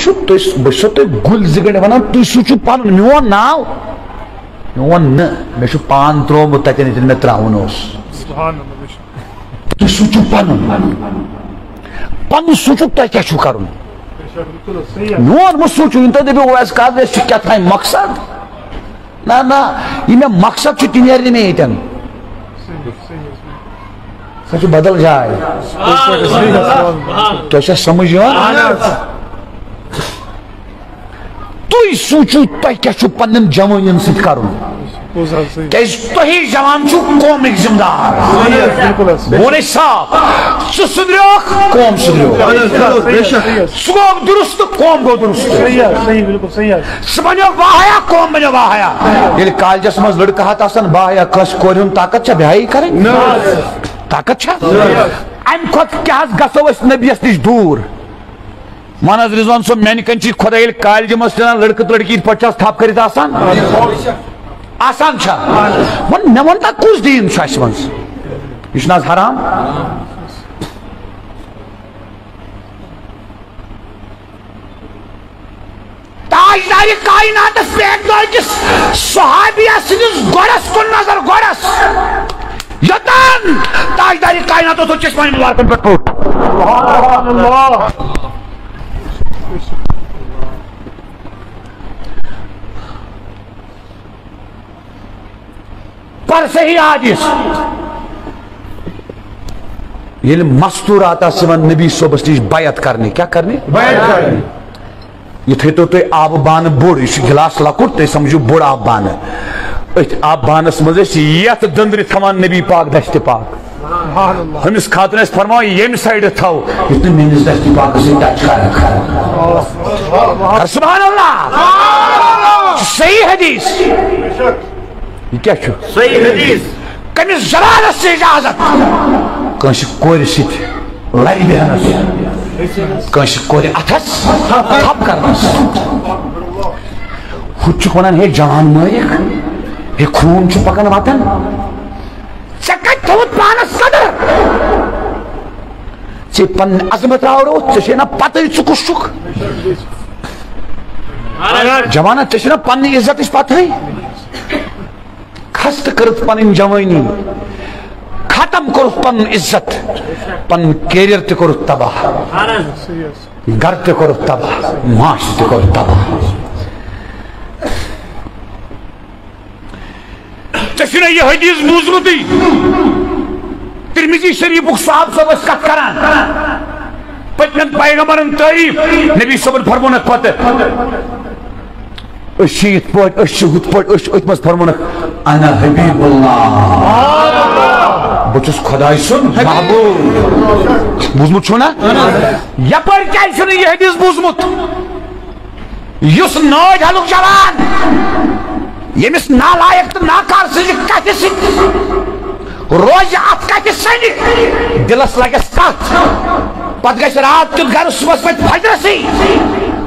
چھو بہٕ چھُسو تۄہہِ گُلۍ زٕ گٲنٛٹہِ وَنان تُہۍ سوٗنٛچِو پَنُن میون ناو مےٚ ووٚن نہٕ مےٚ چھُ پان ترٛوومُت تَتٮ۪ن ییٚتٮ۪ن مےٚ ترٛاوُن اوس تُہۍ سوٗنٛچِو پَنُن سوٗنٛچِو تۄہہِ کیٛاہ چھُو کَرُن میون مہٕ سوٗنٛچِو یِم تُہۍ دٔپِو ویسہِ کَتھ اَسہِ چھُ کیٛاہ تام مقصد نہ یہِ مےٚ مقصد چھُ تہِ نیرِ نہٕ مےٚ ییٚتٮ۪ن سۄ چھِ بدل جاے تۄہہِ چھا سمجھ یِوان تُہۍ سوٗنٛچِو تۄہہِ کیٛاہ چھُو پننٮ۪ن جوٲنٮ۪ن سۭتۍ کَرُن کیٛازِ تُہی جوان چھُو قومٕکۍ ذمہٕ دار بہٕ وَنے صاف ژٕ سُدریوکھ قوم سُدریو ژٕ گوٚو درست قوم گوٚو درست ژٕ بنیو واحیا قوم بنیو واحیا ییٚلہِ کالجس منٛز لڑکہٕ ہتھ آسان باحیا کٲنٛسہِ کورِ ہُنٛد طاقت چھا بیٛاہی کَرٕنۍ طاقت چھا اَمہِ کھۄتہٕ کیٛاہ حظ گژھو أسۍ نبیَس نِش دوٗر ون حظ رضوان صٲب میانہِ کَنہِ چھِ خۄدا ییٚلہِ کالجہِ منٛز چھِ اَنان لڑکہٕ لڑکی یِتھ پٲٹھۍ چھِ حظ تھپھ کٔرِتھ آسان آسان چھا وۄنۍ مےٚ ووٚن تَتھ کُس دیٖن چھُ اَسہِ منٛز یہِ چھُنہٕ حظ حرام تاجدارِ کایناتس پٮ۪ٹھ أکِس صحابیہ سٕنٛدِس گۄڈس کُن نظر گۄڈس یوٚتن تاجدارِ کاینات اوس چشمانہِ مُبارکن پٮ۪ٹھ پوٚٹ پر صحیح حدیث ییٚلہِ مستوٗرات آسہِ یِوان نبی صٲبس نِش بیعت کرنہِ کیٛاہ کرنہِ یہِ تھٲیتو تُہۍ آبہٕ بانہٕ بوٚڑ یہِ چھُ گِلاس لۄکُٹ تُہۍ سمجھِو بوٚڑ آبہٕ بانہٕ أتھۍ آبہٕ بانس منٛز ٲسۍ یتھ دٔنٛدرِ تھاوان نبی پاک دشتہِ پاک ہُمِس خاتون ٲسۍ فرماوان ییٚمہِ سایڈٕ تھاو یُتھ نہٕ میٲنِس دشتہِ پاکس سۭتۍ ٹچ کر سبحان اللہ صحیح حدیث یہ کیا چھو صحیح حدیث کمس زبانس سے اجازت کٲنٛسہِ کورِ سۭتۍ لرِ بیہنس کٲنٛسہِ کورِ اتھس تھپھ کرنس ہُہ چھُکھ ونان ہے جان مٲرِکھ ہے خوٗن چھُ پکان وتن ژےٚ کتہِ تھوٚوُتھ پانس قدر ژےٚ پنٕنۍ عظمت راورووُتھ ژےٚ چھے نا پتہٕ ژٕ کُس چھُکھ جوانا ژےٚ چھے نا پننہِ عزتٕچ پتہٕ خست کرت پنن جوانی ختم کرت پن عزت پن کیریئر تہ کرت تباہ گھر تہ کرت تباہ معاش تہ کرت تباہ ژےٚ یہ حدیث بوٗزمُتٕے ترمذی شریفُک صاحب صٲب ٲسۍ کتھ کران پٔتمٮ۪ن پیغمبرن تعریٖف نبی صٲبن فرمونکھ پتہٕ أسۍ چھِ یِتھ پٲٹھۍ أسۍ چھِ ہُتھ پٲٹھۍ أسۍ چھِ أتھۍ منٛز فرمونکھ انا حبیب اللہ بہٕ چھُس خۄداے سُنٛد محبوٗب بوٗزمُت چھُو نا یپٲرۍ کیٛازِ چھُنہٕ یہِ حدیث بوٗزمُت یُس نٲج حلُک جوان ییٚمِس نالایق تہٕ ناکار سٕنٛزِ کتھِ سۭتۍ روزِ اتھ کتھِ سنہِ دلس لگٮ۪س کتھ پتہٕ گژھِ رات کیُتھ گرٕ صُبحس واتہِ فجرسٕے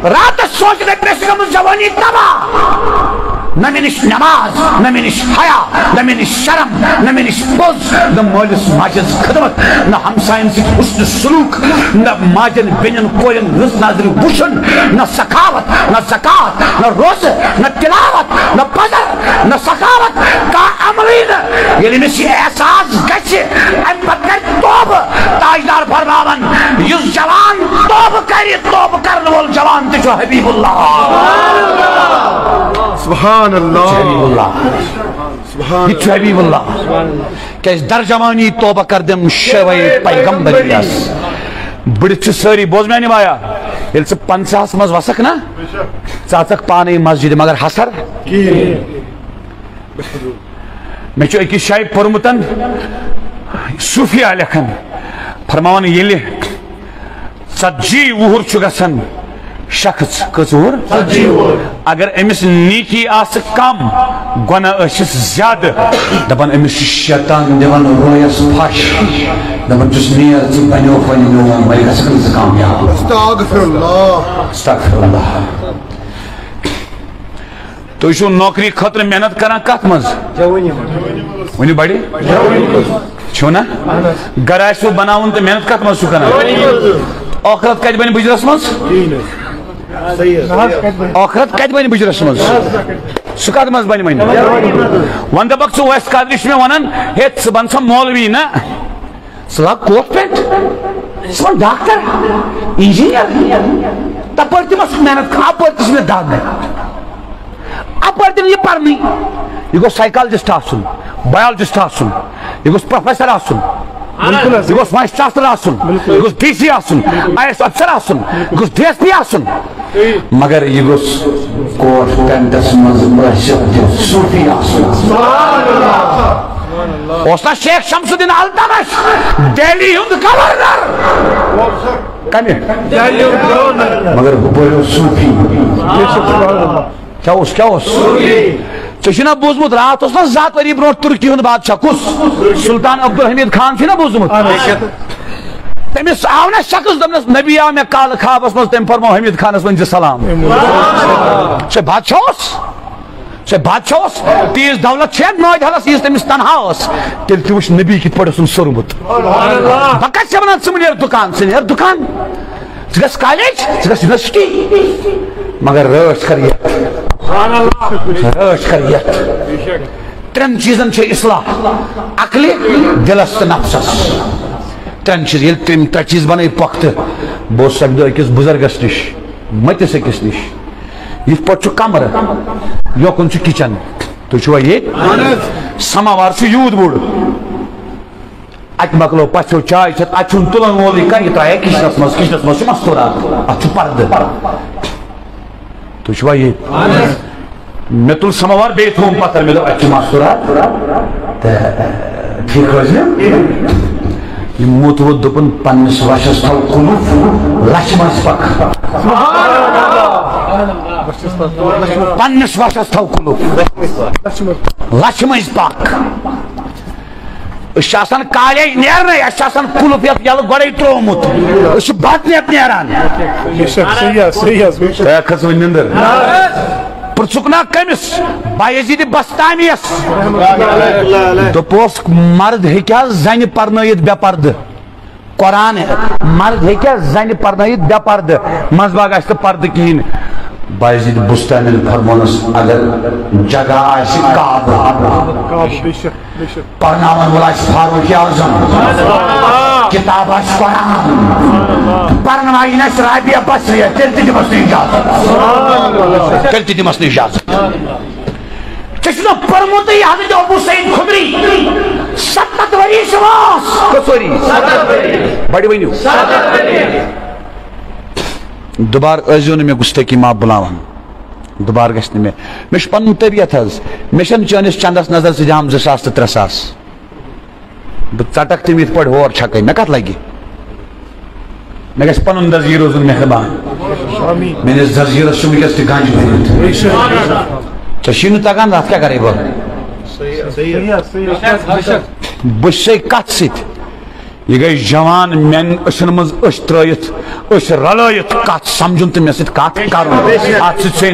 راتس سونچ رہے پیسے کا مجھ جوانی تباہ نہ میں نش نماز نہ میں نش حیا نہ میں نش شرم نہ میں نش پوز نہ مولس ماجن خدمت نہ ہمسائن سے حسن سلوک نہ ماجن بینن کورن رز ناظر وشن نہ سخاوت نہ زکات نہ روز نہ تلاوت نہ پدر نہ سخاوت کا عملین یعنی میں سے احساس گچھ ام پتر توب تاجدار فرماون یس جوان توب کری توب کرن وول جوان تجو حبیب اللہ سبحان اللہ حبیب اللہ یہ حبیب اللہ کہ اس در جوانی توبہ کر دم شوی پیغمبر یاس بڑھ ساری بوز میں نمایا یل سے 50 مز وسک نا ژاژک پانے مسجد مگر حسر میں چھو ایک شاید پرمتن صوفیہ لکھن فرماون یلی 40 وُہُر چھُ گژھان شخص کٔژ وُہُر اگر أمِس نیکی آسہِ کم گۄناہ ٲسِس زیادٕ دپان أمِس چھُ شیطان دِوان رویس پھش دپان چھُس نیر ژٕ بنیوکھ وۄنۍ میون وۄنۍ گژھکھ نہٕ ژٕ کامیاب استغفر اللہ استغفر اللہ تُہۍ چھُو نوکری خٲطرٕ محنت کران کتھ منٛز ؤنِو بڑِ چھُو نا گرٕ آسِوٕ بناوُن تہٕ محنت کتھ منٛز چھُو کران ٲخرت کتہِ بنہِ بٕجرس منٛز آخرت کت بن بجرس مز سہ کت مز بن ون دپک ثہ ویس قدر میں ونان ہے ثہ بن سا مولوی نا ثہ لاگ کوٹ پینٹ ثہ بن ڈاکٹر انجینئر تپر تہ مس محنت اپر تہ میں داد اپر تہ یہ پرنی یہ گو سائیکالجسٹ آسن بایولوجسٹ آسن یہ گوس پروفیسر آسن یہ گوس وائس چانسلر آسن یہ گوس ڈی سی آسن آئی ایس افسر آسن یہ گوس ڈی ایس پی آسن مگر یہ گوس کوٹ پینٹس مز صوفی آسن اوسنا شیخ شمس الدین التمش دہلی ہند گورنر کمی مگر بولو صوفی کیا ژےٚ بوٗزمُت راتھ اوس نا زٕ ؤری برونٛٹھ ترکی ہُنٛد بادشاہ کُس سلطان عبدالحمید خان چھُے نا بوٗزمُت تٔمِس آو نا شخص دوٚپنس نبی آو مےٚ کالہٕ خوابس منٛز تٔمۍ فرمو حمید خانس ؤنۍ زِ سلام سُہ بادشاہ اوس تیٖژ دولت چھےٚ نٲدۍ حالس یٖژ تٔمِس تنہا ٲس تیٚلہِ تہِ وٕچھ نبی کِتھ پٲٹھۍ اوسُن سوٚرمُت بہٕ کتہِ چھِ ونان ژٕ مہٕ نیرٕ دُکان ژٕ نیر دُکان ژٕ گژھ کالیج ژٕ گژھ یونیورسٹی مگر رٲچھ کر یتھ ترٛٮ۪ن چیٖزن چھِ اصلاح عقلہِ دلس تہٕ نفسس ترٛٮ۪ن چیٖز ییٚلہِ تٔمۍ ترٛےٚ چیٖز بنٲے پۄختہٕ بہٕ اوسُس اکہِ دۄہ أکِس بُزرگس نِش مٔتِس أکِس نِش یِتھ پٲٹھۍ چھُ کمرٕ یوکُن چھُ کچن تُہۍ چھُوا ییٚتہِ سماوار چھُ یوٗت بوٚڑ اتہِ مۄکلو پژھیو چاے چٮ۪تھ اتہِ چھُنہٕ تُلن وولٕے کانٛہہ یہِ ترٛایے کچنس منٛز چھُ مستوٗرات اتھ چھُ پردٕ تُہۍ چھُوا ییٚتہِ مےٚ تُل سماوار بیٚیہِ تھوٚوُم پتھر مےٚ دوٚپ اتہِ چھُ مستوٗرات تہٕ ٹھیٖک روزِ یہِ موٚت ووٚت دوٚپُن پننِس وشس تھاو کُلوٗف لچھِ منٛز پک پننِس وشس تھاو کُلوٗف لچھِ منٛز پک أسۍ چھِ آسان کالیج نیرنے اَسہِ چھُ آسان کُلُف یتھ یلہٕ گۄڈے ترٛوومُت أسۍ چھِ بتہٕ نٮ۪تھ نیران کھٔژ وۄنۍ نِندٕر پرٛژھُکھ نا کٔمِس بایزیٖدِ بستامیَس دوٚپُس مرد ہیٚکہِ حظ زنہِ پرنٲیِتھ بے پردٕ قرآن مرد ہیٚکہِ حظ زنہِ پرنٲیِتھ بے پردٕ منٛزٕ باگ آسہِ نہٕ پردٕ کِہیٖنۍ بایزیٖدِ بُستامین فرمونس اگر جگہ آسہِ کعبہٕ پرناون وول آسہِ فاروق اعظم کتاب آسہِ قرآن پرناوٕنۍ آسہِ رابعہ بصریہ تیٚلہِ تہِ دِمس نہٕ اِجازت ژےٚ چھُنا پوٚرمُتٕے حضرت ابو سعید خدری 70 ؤری چھِ وٲنس کٔژ ؤری بڑِ ؤنِو دوبارٕ ٲسۍزیو نہٕ مےٚ گُستٲخی معاف بُلاوان دوبارٕ گژھِ نہٕ مےٚ چھُ پنُن طبیعت حظ مےٚ چھَنہٕ چٲنِس چندس نظر ژٕ دِہام 2 ساس تہٕ 3 ساس بہٕ ژٹکھ تِم یِتھ پٲٹھۍ ہور چھکے مےٚ کتھ لگہِ مےٚ گژھِ پنُن دزگی روزُن مہربان میٲنِس دزگیٖرس چھُ وٕنکیٚس تہِ گنج بٔرِتھ ژےٚ چھُے نہٕ تگان اتھ کیٛاہ کرے بہٕ بہٕ چھُسے کتھ سۭتۍ یہ گئی جوان میان أچھن مز أچھ ترٲیِتھ أچھ رلٲیِتھ کتھ سمجھُن تہٕ مےٚ سۭتۍ کتھ کرُن اتھ سۭتۍ چھُے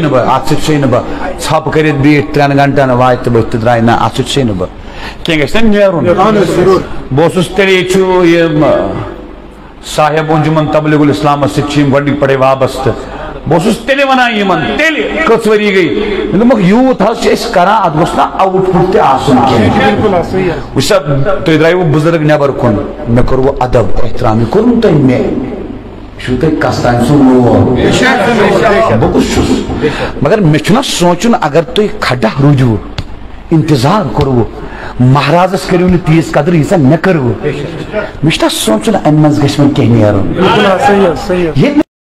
نہٕ بہٕ ژھۄپہٕ کٔرِتھ بیٖٹھ 3 گنٹن واتہِ بٔتھِ تہٕ درٛاے نہ اتھ سۭتۍ چھُے نہٕ بہٕ کینٛہہ گژھِ نا نیرُن بہٕ اوسُس تیٚلے چھُ یہِ صاحب انجمن تبلیغ الاسلامس سۭتۍ چھِ یِم گۄڈنِکۍ پٮ۪ٹھے وابستہٕ بہٕ اوسُس تیٚلہِ ونان یِمن تیٚلہِ کٔژ ؤری گٔے مےٚ دوٚپمکھ یوٗت حظ چھِ أسۍ کران اتھ گوٚژھ نا آوُٹ پُٹ تہِ آسُن کینٛہہ وٕچھ سا تُہۍ درٛایوٕ بُزرگ نٮ۪بر کُن مےٚ کوٚروٕ ادب احترام یہِ کوٚرُن تۄہہِ مےٚ یہِ چھُو تۄہہِ کستانۍ سُنٛد لول بہٕ کُس چھُس مگر مےٚ چھُنہ سونٛچُن اگر تُہۍ کھڑا روٗدِوٕ انتظار کوٚروٕ مہرازس کٔرِو نہٕ تیٖژ قدر ییٖژاہ مےٚ کٔروٕ مےٚ چھُ نا سونٛچُن امہِ منٛز گژھِ وۄنۍ کینٛہہ نیرُن